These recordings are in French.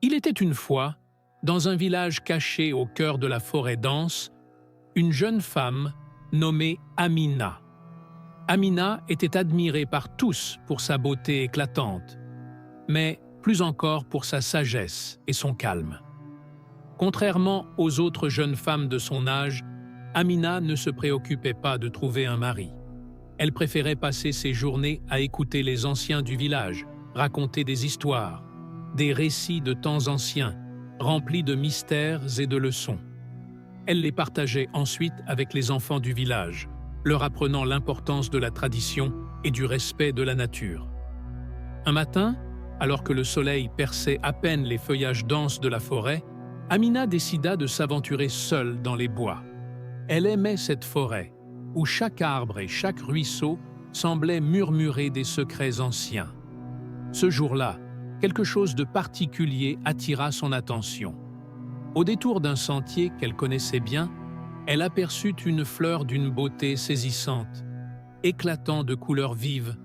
Il était une fois, dans un village caché au cœur de la forêt dense, une jeune femme nommée Amina. Amina était admirée par tous pour sa beauté éclatante, mais plus encore pour sa sagesse et son calme. Contrairement aux autres jeunes femmes de son âge, Amina ne se préoccupait pas de trouver un mari. Elle préférait passer ses journées à écouter les anciens du village, raconter des histoires, des récits de temps anciens, remplis de mystères et de leçons. Elle les partageait ensuite avec les enfants du village, leur apprenant l'importance de la tradition et du respect de la nature. Un matin, alors que le soleil perçait à peine les feuillages denses de la forêt, Amina décida de s'aventurer seule dans les bois. Elle aimait cette forêt, où chaque arbre et chaque ruisseau semblaient murmurer des secrets anciens. Ce jour-là, quelque chose de particulier attira son attention. Au détour d'un sentier qu'elle connaissait bien, elle aperçut une fleur d'une beauté saisissante, éclatant de couleurs vives,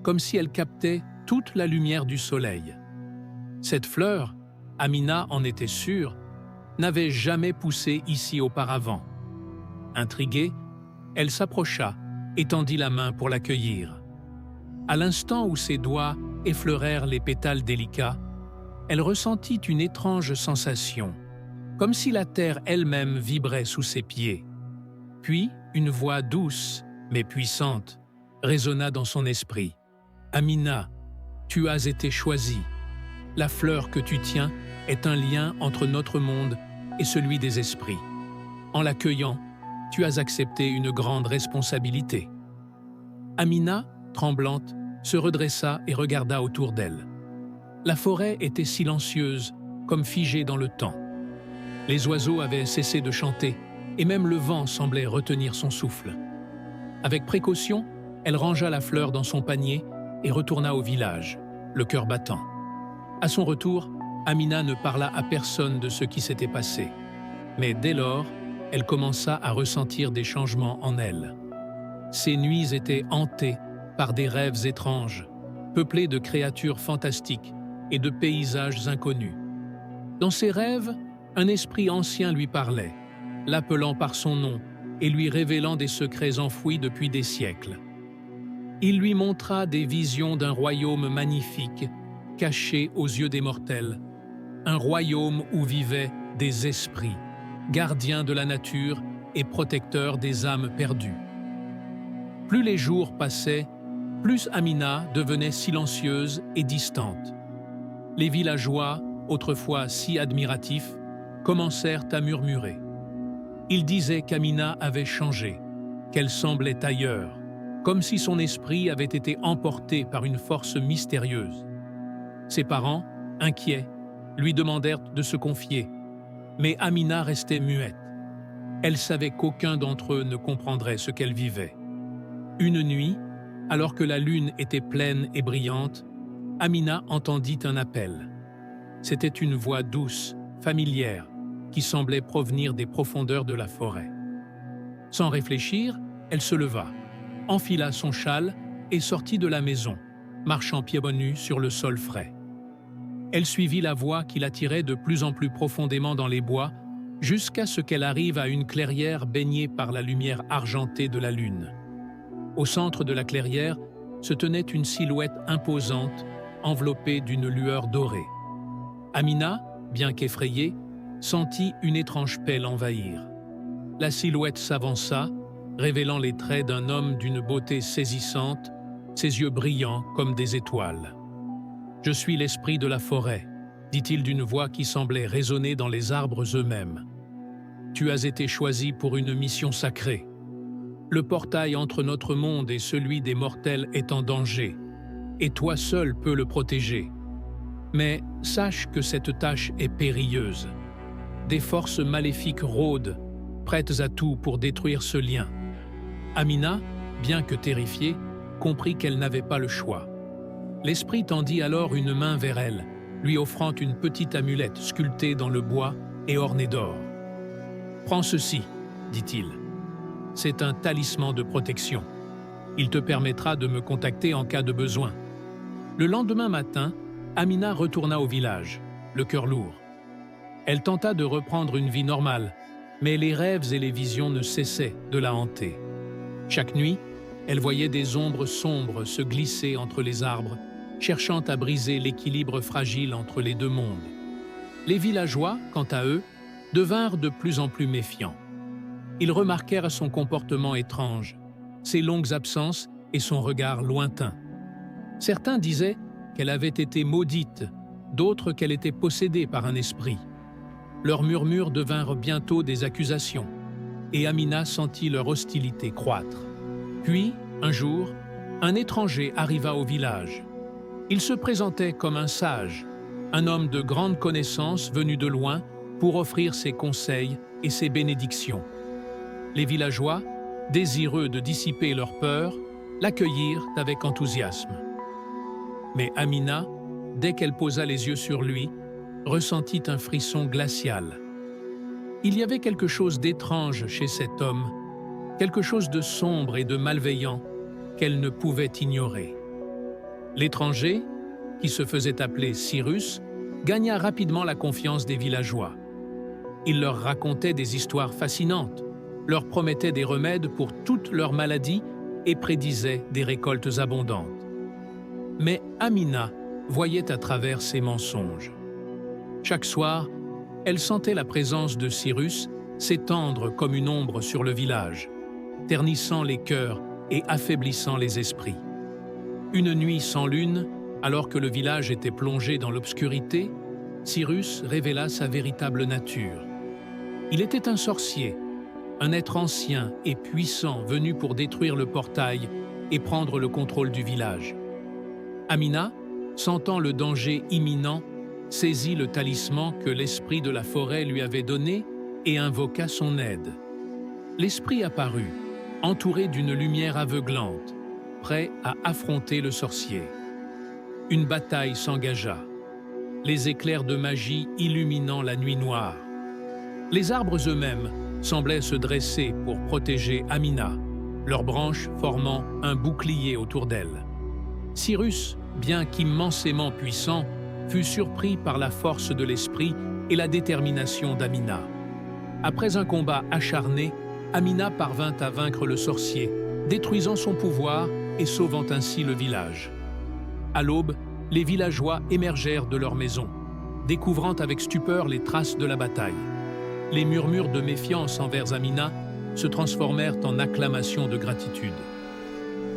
comme si elle captait toute la lumière du soleil. Cette fleur, Amina en était sûre, n'avait jamais poussé ici auparavant. Intriguée, elle s'approcha et tendit la main pour l'accueillir. À l'instant où ses doigts effleurèrent les pétales délicats, elle ressentit une étrange sensation, comme si la terre elle-même vibrait sous ses pieds. Puis, une voix douce, mais puissante, résonna dans son esprit. « Amina, tu as été choisie. La fleur que tu tiens est un lien entre notre monde et celui des esprits. En l'accueillant, tu as accepté une grande responsabilité. » Amina, tremblante, se redressa et regarda autour d'elle. La forêt était silencieuse, comme figée dans le temps. Les oiseaux avaient cessé de chanter, et même le vent semblait retenir son souffle. Avec précaution, elle rangea la fleur dans son panier et retourna au village, le cœur battant. À son retour, Amina ne parla à personne de ce qui s'était passé. Mais dès lors, elle commença à ressentir des changements en elle. Ses nuits étaient hantées par des rêves étranges, peuplés de créatures fantastiques et de paysages inconnus. Dans ses rêves, un esprit ancien lui parlait, l'appelant par son nom et lui révélant des secrets enfouis depuis des siècles. Il lui montra des visions d'un royaume magnifique, caché aux yeux des mortels, un royaume où vivaient des esprits, gardiens de la nature et protecteurs des âmes perdues. Plus les jours passaient, plus Amina devenait silencieuse et distante. Les villageois, autrefois si admiratifs, commencèrent à murmurer. Ils disaient qu'Amina avait changé, qu'elle semblait ailleurs, comme si son esprit avait été emporté par une force mystérieuse. Ses parents, inquiets, lui demandèrent de se confier, mais Amina restait muette. Elle savait qu'aucun d'entre eux ne comprendrait ce qu'elle vivait. Une nuit, alors que la lune était pleine et brillante, Amina entendit un appel. C'était une voix douce, familière, qui semblait provenir des profondeurs de la forêt. Sans réfléchir, elle se leva, enfila son châle et sortit de la maison, marchant pieds nus sur le sol frais. Elle suivit la voix qui l'attirait de plus en plus profondément dans les bois, jusqu'à ce qu'elle arrive à une clairière baignée par la lumière argentée de la lune. Au centre de la clairière se tenait une silhouette imposante, enveloppée d'une lueur dorée. Amina, bien qu'effrayée, sentit une étrange paix l'envahir. La silhouette s'avança, révélant les traits d'un homme d'une beauté saisissante, ses yeux brillants comme des étoiles. « Je suis l'esprit de la forêt », dit-il d'une voix qui semblait résonner dans les arbres eux-mêmes. « Tu as été choisi pour une mission sacrée. Le portail entre notre monde et celui des mortels est en danger, et toi seul peux le protéger. Mais sache que cette tâche est périlleuse. Des forces maléfiques rôdent, prêtes à tout pour détruire ce lien. » Amina, bien que terrifiée, comprit qu'elle n'avait pas le choix. L'esprit tendit alors une main vers elle, lui offrant une petite amulette sculptée dans le bois et ornée d'or. « Prends ceci, dit-il. C'est un talisman de protection. Il te permettra de me contacter en cas de besoin. » Le lendemain matin, Amina retourna au village, le cœur lourd. Elle tenta de reprendre une vie normale, mais les rêves et les visions ne cessaient de la hanter. Chaque nuit, elle voyait des ombres sombres se glisser entre les arbres, cherchant à briser l'équilibre fragile entre les deux mondes. Les villageois, quant à eux, devinrent de plus en plus méfiants. Ils remarquèrent son comportement étrange, ses longues absences et son regard lointain. Certains disaient qu'elle avait été maudite, d'autres qu'elle était possédée par un esprit. Leurs murmures devinrent bientôt des accusations, et Amina sentit leur hostilité croître. Puis, un jour, un étranger arriva au village. Il se présentait comme un sage, un homme de grande connaissance venu de loin pour offrir ses conseils et ses bénédictions. Les villageois, désireux de dissiper leur peur, l'accueillirent avec enthousiasme. Mais Amina, dès qu'elle posa les yeux sur lui, ressentit un frisson glacial. Il y avait quelque chose d'étrange chez cet homme, quelque chose de sombre et de malveillant qu'elle ne pouvait ignorer. L'étranger, qui se faisait appeler Cyrus, gagna rapidement la confiance des villageois. Il leur racontait des histoires fascinantes, leur promettait des remèdes pour toutes leurs maladies et prédisait des récoltes abondantes. Mais Amina voyait à travers ces mensonges. Chaque soir, elle sentait la présence de Cyrus s'étendre comme une ombre sur le village, ternissant les cœurs et affaiblissant les esprits. Une nuit sans lune, alors que le village était plongé dans l'obscurité, Cyrus révéla sa véritable nature. Il était un sorcier, un être ancien et puissant venu pour détruire le portail et prendre le contrôle du village. Amina, sentant le danger imminent, saisit le talisman que l'esprit de la forêt lui avait donné et invoqua son aide. L'esprit apparut, entouré d'une lumière aveuglante, prêt à affronter le sorcier. Une bataille s'engagea, les éclairs de magie illuminant la nuit noire. Les arbres eux-mêmes semblaient se dresser pour protéger Amina, leurs branches formant un bouclier autour d'elle. Cyrus, bien qu'immensément puissant, fut surpris par la force de l'esprit et la détermination d'Amina. Après un combat acharné, Amina parvint à vaincre le sorcier, détruisant son pouvoir et sauvant ainsi le village. À l'aube, les villageois émergèrent de leur maison, découvrant avec stupeur les traces de la bataille. Les murmures de méfiance envers Amina se transformèrent en acclamations de gratitude.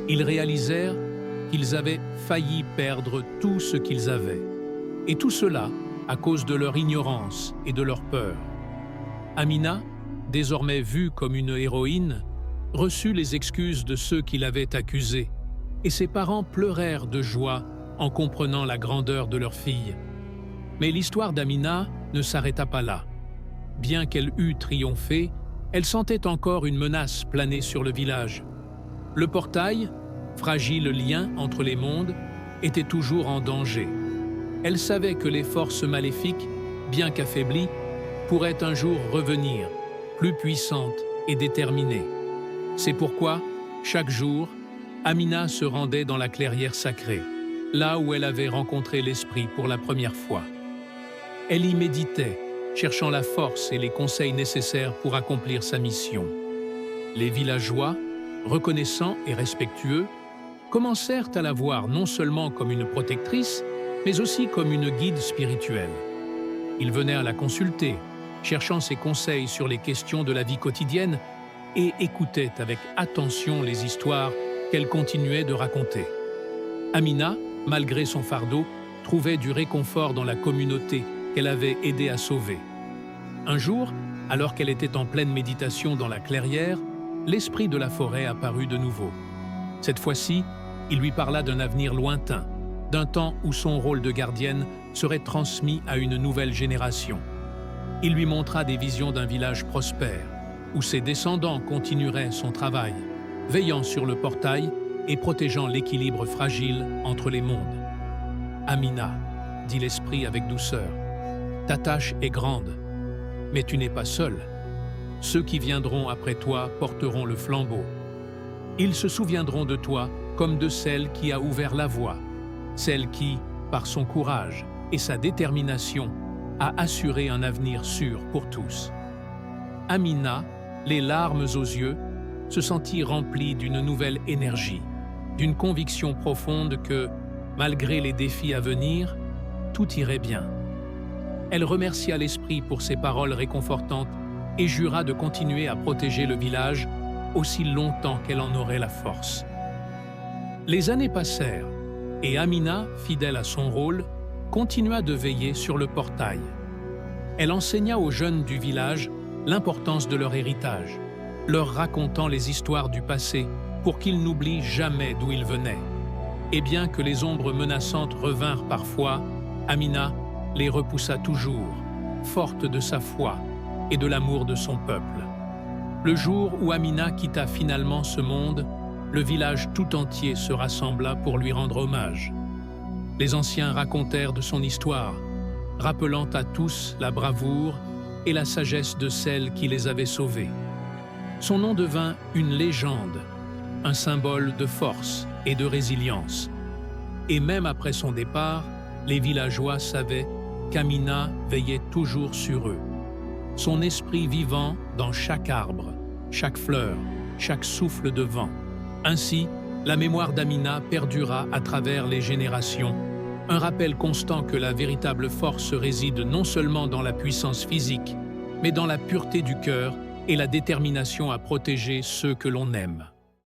Ils réalisèrent qu'ils avaient failli perdre tout ce qu'ils avaient. Et tout cela à cause de leur ignorance et de leur peur. Amina, désormais vue comme une héroïne, reçut les excuses de ceux qui l'avaient accusée, et ses parents pleurèrent de joie en comprenant la grandeur de leur fille. Mais l'histoire d'Amina ne s'arrêta pas là. Bien qu'elle eût triomphé, elle sentait encore une menace planer sur le village. Le portail, fragile lien entre les mondes, était toujours en danger. Elle savait que les forces maléfiques, bien qu'affaiblies, pourraient un jour revenir, plus puissantes et déterminées. C'est pourquoi, chaque jour, Amina se rendait dans la clairière sacrée, là où elle avait rencontré l'esprit pour la première fois. Elle y méditait, cherchant la force et les conseils nécessaires pour accomplir sa mission. Les villageois, reconnaissants et respectueux, commencèrent à la voir non seulement comme une protectrice, mais aussi comme une guide spirituelle. Ils venaient à la consulter, cherchant ses conseils sur les questions de la vie quotidienne et écoutaient avec attention les histoires qu'elle continuait de raconter. Amina, malgré son fardeau, trouvait du réconfort dans la communauté qu'elle avait aidé à sauver. Un jour, alors qu'elle était en pleine méditation dans la clairière, l'esprit de la forêt apparut de nouveau. Cette fois-ci, il lui parla d'un avenir lointain, d'un temps où son rôle de gardienne serait transmis à une nouvelle génération. Il lui montra des visions d'un village prospère, où ses descendants continueraient son travail, veillant sur le portail et protégeant l'équilibre fragile entre les mondes. « Amina, dit l'esprit avec douceur, ta tâche est grande, mais tu n'es pas seule. Ceux qui viendront après toi porteront le flambeau. Ils se souviendront de toi comme de celle qui a ouvert la voie, celle qui, par son courage et sa détermination, à assurer un avenir sûr pour tous. Amina, les larmes aux yeux, se sentit remplie d'une nouvelle énergie, d'une conviction profonde que, malgré les défis à venir, tout irait bien. Elle remercia l'Esprit pour ses paroles réconfortantes et jura de continuer à protéger le village aussi longtemps qu'elle en aurait la force. Les années passèrent et Amina, fidèle à son rôle, continua de veiller sur le portail. Elle enseigna aux jeunes du village l'importance de leur héritage, leur racontant les histoires du passé pour qu'ils n'oublient jamais d'où ils venaient. Et bien que les ombres menaçantes revinrent parfois, Amina les repoussa toujours, forte de sa foi et de l'amour de son peuple. Le jour où Amina quitta finalement ce monde, le village tout entier se rassembla pour lui rendre hommage. Les anciens racontèrent de son histoire, rappelant à tous la bravoure et la sagesse de celle qui les avait sauvés. Son nom devint une légende, un symbole de force et de résilience. Et même après son départ, les villageois savaient qu'Amina veillait toujours sur eux. Son esprit vivant dans chaque arbre, chaque fleur, chaque souffle de vent. Ainsi, la mémoire d'Amina perdura à travers les générations, un rappel constant que la véritable force réside non seulement dans la puissance physique, mais dans la pureté du cœur et la détermination à protéger ceux que l'on aime.